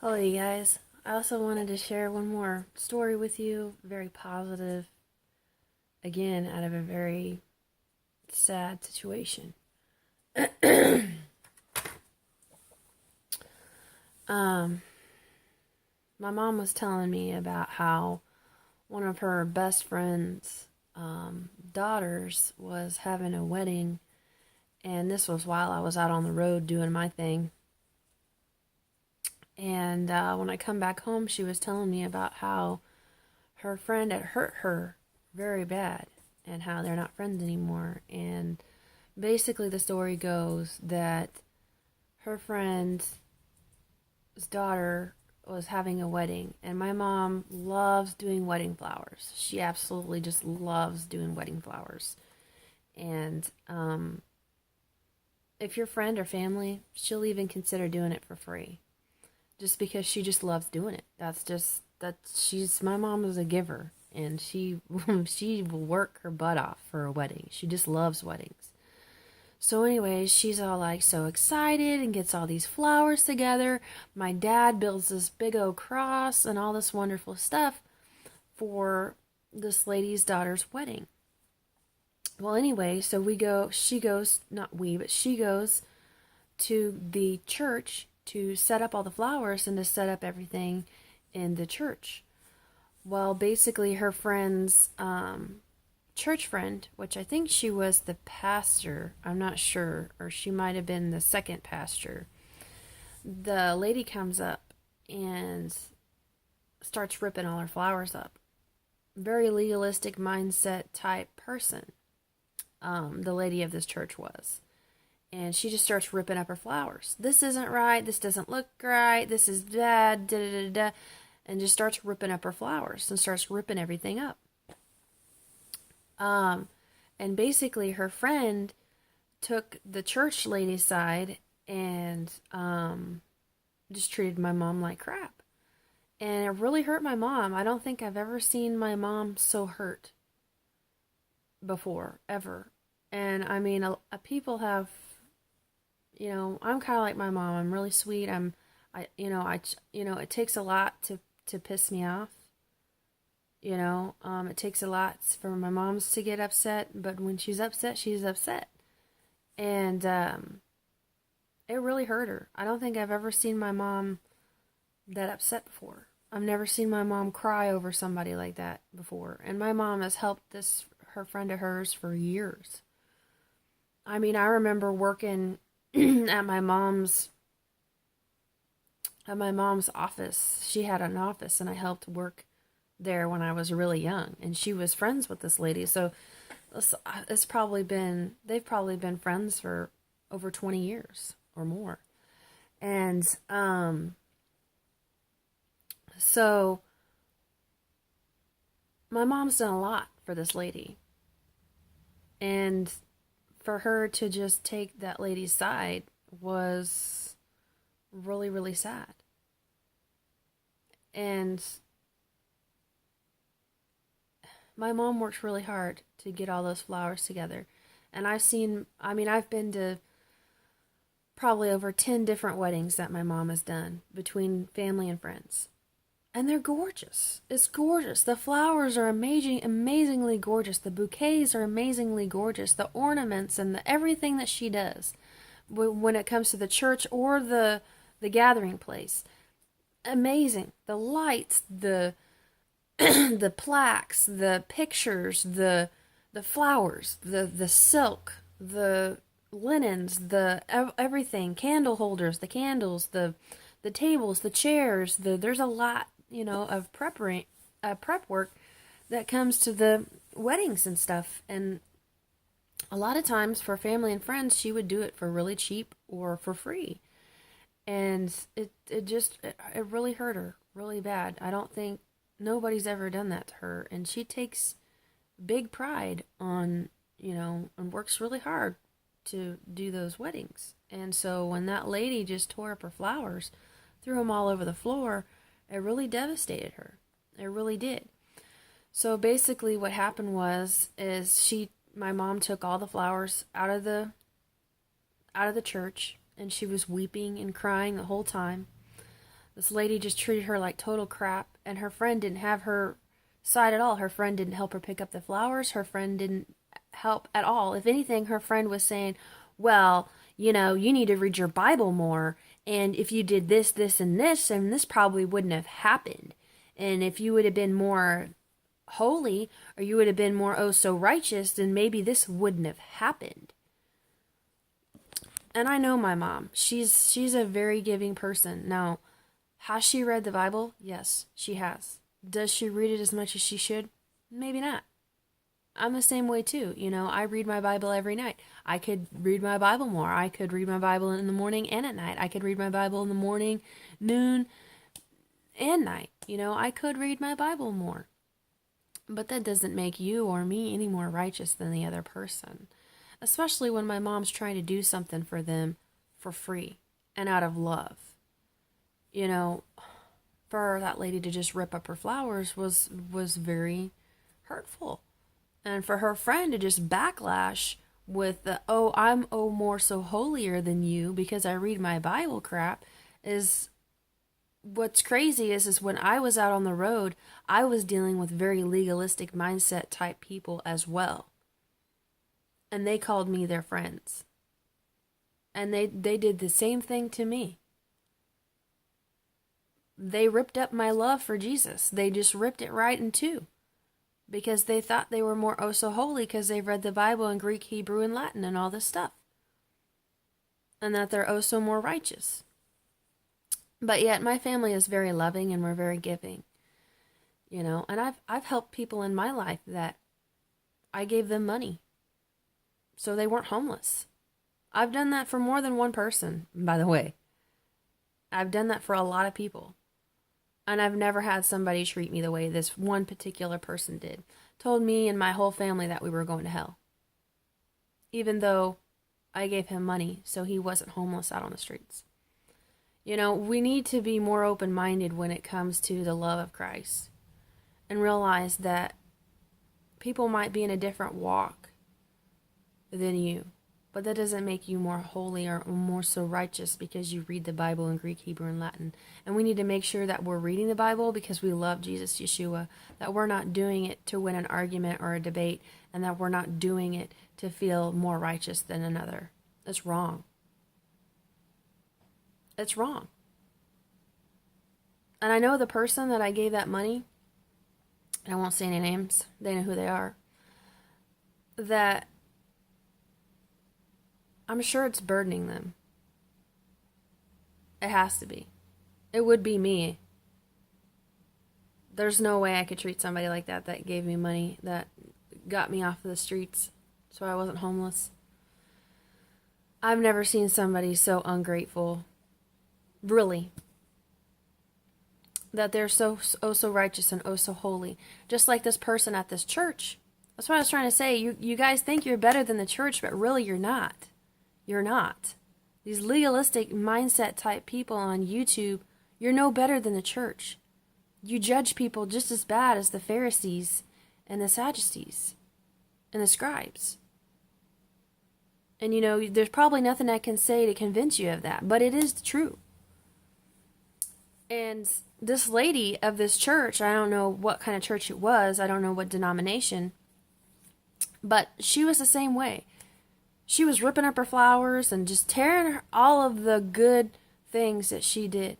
Hello, you guys. I also wanted to share one more story with you. Very positive. Again, out of a very sad situation. um, my mom was telling me about how one of her best friend's daughters was having a wedding, and this was while I was out on the road doing my thing. And when I come back home, she was telling me about how her friend had hurt her very bad and how they're not friends anymore. And basically, the story goes that her friend's daughter was having a wedding, and my mom loves doing wedding flowers. She absolutely just loves doing wedding flowers. And if your friend or family, she'll even consider doing it for free just because she just loves doing it. She's my mom is a giver, and she will work her butt off for a wedding. She just loves weddings. So anyways, she's all like so excited and gets all these flowers together. My dad builds this big old cross and all this wonderful stuff for this lady's daughter's wedding. Well, anyway, so she goes, not we, but she goes to the church to set up all the flowers and to set up everything in the church. Well, basically, her friend's church friend, which I think she was the pastor, I'm not sure, or she might have been the second pastor, the lady comes up and starts ripping all her flowers up. Very legalistic mindset type person, the lady of this church was. And she just starts ripping up her flowers. This isn't right. This doesn't look right. This is bad. Da da da da. And just starts ripping up her flowers and starts ripping everything up. And basically, her friend took the church lady's side and just treated my mom like crap. And it really hurt my mom. I don't think I've ever seen my mom so hurt before, ever. And I mean, people have, I'm kind of like my mom. I'm really sweet. It takes a lot to piss me off. It takes a lot for my mom's to get upset, but when she's upset, she's upset. And it really hurt her. I don't think I've ever seen my mom that upset before. I've never seen my mom cry over somebody like that before. And my mom has helped her friend of hers for years. I mean, I remember working at my mom's office. She had an office, and I helped work there when I was really young, and she was friends with this lady. So they've probably been friends for over 20 years or more. And so my mom's done a lot for this lady, and for her to just take that lady's side was really, really sad. And my mom worked really hard to get all those flowers together. And I've been to probably over 10 different weddings that my mom has done between family and friends. And they're gorgeous. It's gorgeous. The flowers are amazingly gorgeous. The bouquets are amazingly gorgeous. The ornaments and everything that she does when it comes to the church or the gathering place. Amazing. The lights, the the plaques, the pictures, the flowers, the silk, the linens, the everything, candle holders, the candles, the tables, the chairs. There's a lot, of prep work that comes to the weddings and stuff. And a lot of times for family and friends, she would do it for really cheap or for free. And it really hurt her really bad. I don't think nobody's ever done that to her, and she takes big pride on, and works really hard to do those weddings. And so when that lady just tore up her flowers, threw them all over the floor, it really devastated her. It really did. So basically what happened is my mom took all the flowers out of the church, and she was weeping and crying the whole time. This lady just treated her like total crap, and her friend didn't have her side at all. Her friend didn't help her pick up the flowers. Her friend didn't help at all. If anything, her friend was saying, well, you need to read your Bible more, and if you did this, this, and this probably wouldn't have happened. And if you would have been more holy, or you would have been more oh so righteous, then maybe this wouldn't have happened. And I know my mom. She's a very giving person. Now, has she read the Bible? Yes, she has. Does she read it as much as she should? Maybe not. I'm the same way too. I read my Bible every night. I could read my Bible more. I could read my Bible in the morning and at night. I could read my Bible in the morning, noon, and night. I could read my Bible more. But that doesn't make you or me any more righteous than the other person. Especially when my mom's trying to do something for them for free and out of love. For that lady to just rip up her flowers was very hurtful. And for her friend to just backlash with the, I'm more so holier than you because I read my Bible crap, is what's crazy is when I was out on the road, I was dealing with very legalistic mindset type people as well. And they called me their friends. And they did the same thing to me. They ripped up my love for Jesus. They just ripped it right in two. Because they thought they were more oh so holy because they've read the Bible in Greek, Hebrew, and Latin and all this stuff. And that they're oh so more righteous. But yet my family is very loving and we're very giving. And I've helped people in my life that I gave them money so they weren't homeless. I've done that for more than one person, by the way. I've done that for a lot of people. And I've never had somebody treat me the way this one particular person did. Told me and my whole family that we were going to hell. Even though I gave him money so he wasn't homeless out on the streets. We need to be more open-minded when it comes to the love of Christ. And realize that people might be in a different walk than you. But that doesn't make you more holy or more so righteous because you read the Bible in Greek, Hebrew, and Latin. And we need to make sure that we're reading the Bible because we love Jesus, Yeshua. That we're not doing it to win an argument or a debate. And that we're not doing it to feel more righteous than another. It's wrong. It's wrong. And I know the person that I gave that money, and I won't say any names, they know who they are, that I'm sure it's burdening them. It has to be. It would be me. There's no way I could treat somebody like that gave me money, that got me off of the streets so I wasn't homeless. I've never seen somebody so ungrateful. Really. That they're so righteous and oh so holy. Just like this person at this church. That's what I was trying to say. You guys think you're better than the church, but really you're not. You're not. These legalistic mindset type people on YouTube, you're no better than the church. You judge people just as bad as the Pharisees and the Sadducees and the scribes. And there's probably nothing I can say to convince you of that, but it is true. And this lady of this church, I don't know what kind of church it was, I don't know what denomination, but she was the same way. She was ripping up her flowers and just tearing all of the good things that she did.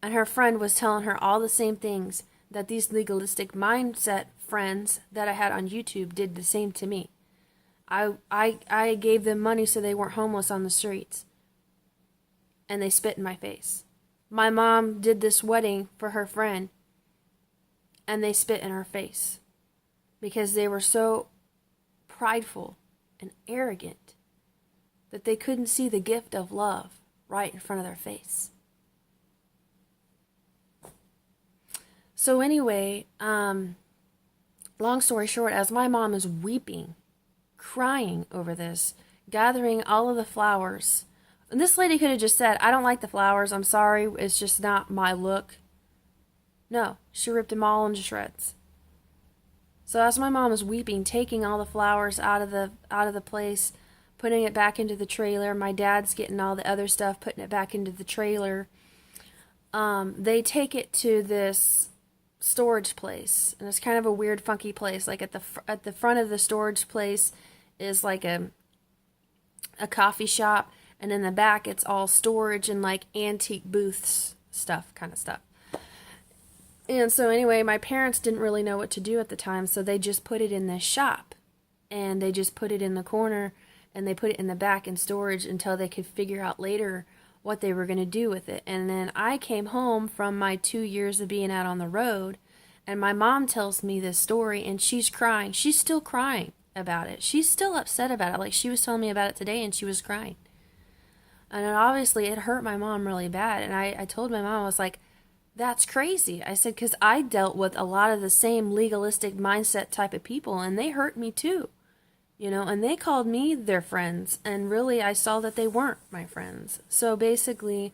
And her friend was telling her all the same things that these legalistic mindset friends that I had on YouTube did the same to me. I gave them money so they weren't homeless on the streets. And they spit in my face. My mom did this wedding for her friend. And they spit in her face. Because they were so prideful and arrogant that they couldn't see the gift of love right in front of their face. So anyway, long story short, as my mom is weeping, crying over this, gathering all of the flowers, and this lady could have just said, I don't like the flowers, I'm sorry, it's just not my look. No, she ripped them all into shreds. So as my mom is weeping, taking all the flowers out of the place, putting it back into the trailer. My dad's getting all the other stuff, putting it back into the trailer. They take it to this storage place, and it's kind of a weird, funky place. Like at the front of the storage place is like a coffee shop, and in the back it's all storage and like antique booths kind of stuff. And so anyway, my parents didn't really know what to do at the time, so they just put it in this shop, and they just put it in the corner, and they put it in the back in storage until they could figure out later what they were going to do with it. And then I came home from my 2 years of being out on the road, and my mom tells me this story, and she's crying. She's still crying about it. She's still upset about it. Like, she was telling me about it today, and she was crying. And obviously it hurt my mom really bad. And I told my mom, I was like, that's crazy. I said, because I dealt with a lot of the same legalistic mindset type of people, and they hurt me too. You know, and they called me their friends, and really I saw that they weren't my friends. So basically,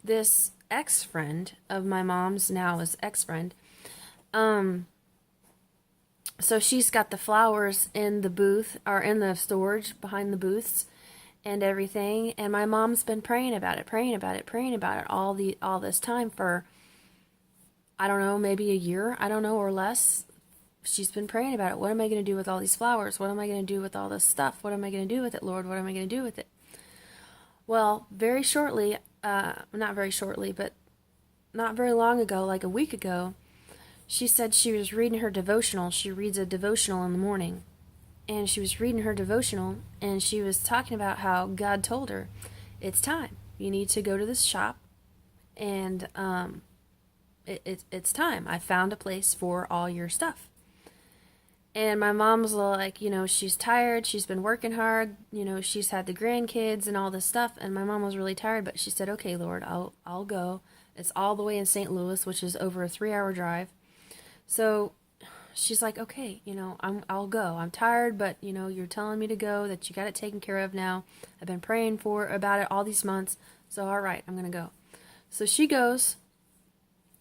this ex-friend of my mom's, now is ex-friend, so she's got the flowers in the booth, or in the storage behind the booths and everything, and my mom's been praying about it all this time for, I don't know, maybe a year, I don't know, or less. She's been praying about it. What am I going to do with all these flowers? What am I going to do with all this stuff? What am I going to do with it, Lord? What am I going to do with it? Well, very shortly, not very shortly, but not very long ago, like a week ago, she said she was reading her devotional. She reads a devotional in the morning. And she was reading her devotional, and she was talking about how God told her, it's time. You need to go to this shop, and it's time. I found a place for all your stuff. And my mom's like, you know, she's tired, she's been working hard, you know, she's had the grandkids and all this stuff, and my mom was really tired, but she said, okay, Lord, I'll go. It's all the way in St. Louis, which is over a 3-hour drive. So she's like, okay, you know, I'll go. I'm tired, but, you know, you're telling me to go, that you got it taken care of now. I've been praying about it all these months, so all right, I'm going to go. So she goes,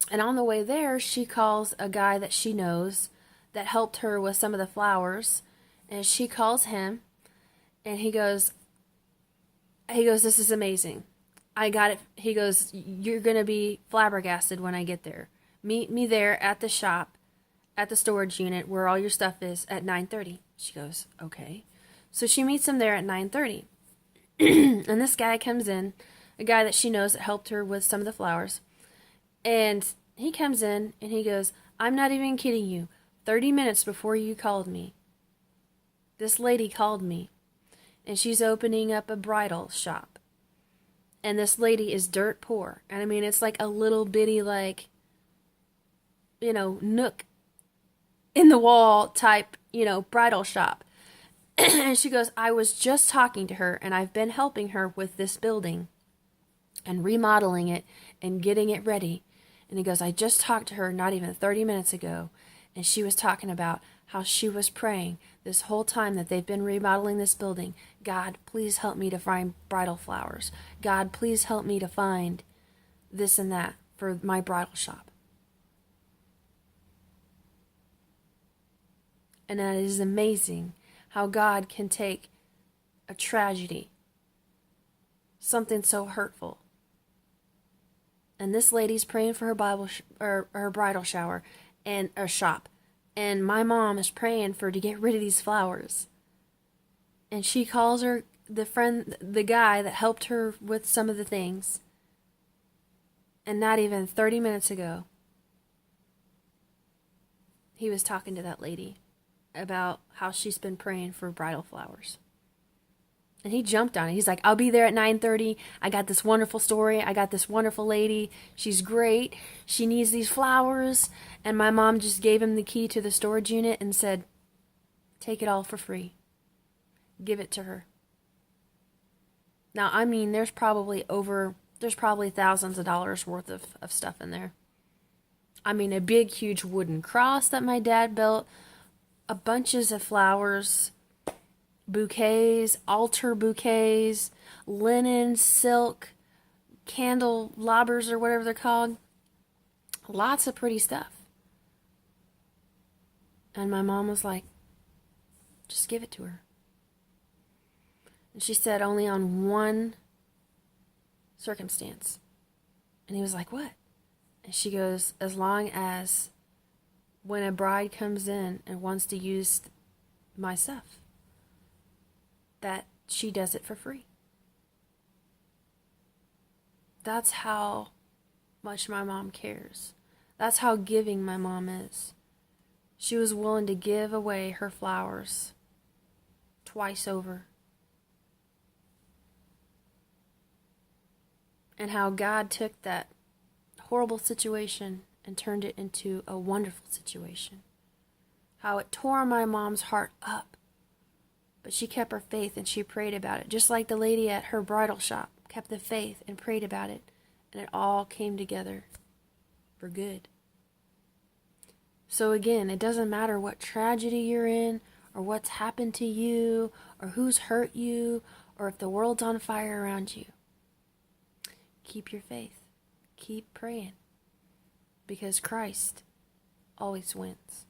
and on the way there, she calls a guy that she knows that helped her with some of the flowers, and she calls him, and he goes, this is amazing. I got it. He goes, you're going to be flabbergasted when I get there. Meet me there at the shop, at the storage unit where all your stuff is at 9:30. She goes, okay. So she meets him there at 9:30. And this guy comes in, a guy that she knows that helped her with some of the flowers. And he comes in and he goes, I'm not even kidding you. 30 minutes before you called me, this lady called me, and she's opening up a bridal shop. And this lady is dirt poor. And I mean, it's like a little bitty, like, you know, nook in the wall type, you know, bridal shop. And she goes, I was just talking to her, and I've been helping her with this building and remodeling it and getting it ready. And he goes, I just talked to her not even 30 minutes ago, and she was talking about how she was praying this whole time that they've been remodeling this building. God, please help me to find bridal flowers. God, please help me to find this and that for my bridal shop. And that is amazing how God can take a tragedy, something so hurtful. And this lady's praying for her her bridal shower and a shop. And my mom is praying for her to get rid of these flowers. And she calls her the guy that helped her with some of the things. And not even 30 minutes ago, he was talking to that lady about how she's been praying for bridal flowers. And he jumped on it. He's like, I'll be there at 9:30. I got this wonderful story. I got this wonderful lady. She's great. She needs these flowers. And my mom just gave him the key to the storage unit and said, take it all for free. Give it to her. Now, I mean, there's probably thousands of dollars worth of stuff in there. I mean, a big, huge wooden cross that my dad built, a bunches of flowers, bouquets, altar bouquets, linen, silk, candelabras or whatever they're called. Lots of pretty stuff. And my mom was like, just give it to her. And she said, only on one circumstance. And he was like, what? And she goes, as long as when a bride comes in and wants to use my stuff, that she does it for free. That's how much my mom cares. That's how giving my mom is. She was willing to give away her flowers twice over. And how God took that horrible situation and turned it into a wonderful situation. How it tore my mom's heart up. But she kept her faith and she prayed about it. Just like the lady at her bridal shop kept the faith and prayed about it. And it all came together for good. So again, it doesn't matter what tragedy you're in, or what's happened to you, or who's hurt you, or if the world's on fire around you. Keep your faith. Keep praying. Because Christ always wins.